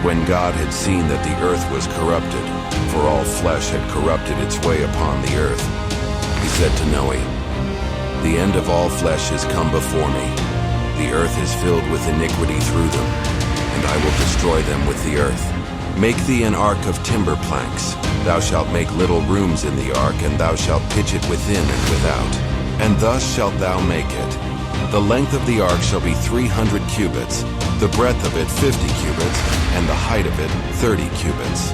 And when God had seen that the earth was corrupted, for all flesh had corrupted its way upon the earth, he said to Noe, "The end of all flesh is come before me. The earth is filled with iniquity through them, and I will destroy them with the earth. Make thee an ark of timber planks. Thou shalt make little rooms in the ark, and thou shalt pitch it within and without. And thus shalt thou make it. The length of the ark shall be 300 cubits, the breadth of it 50 cubits, and the height of it 30 cubits.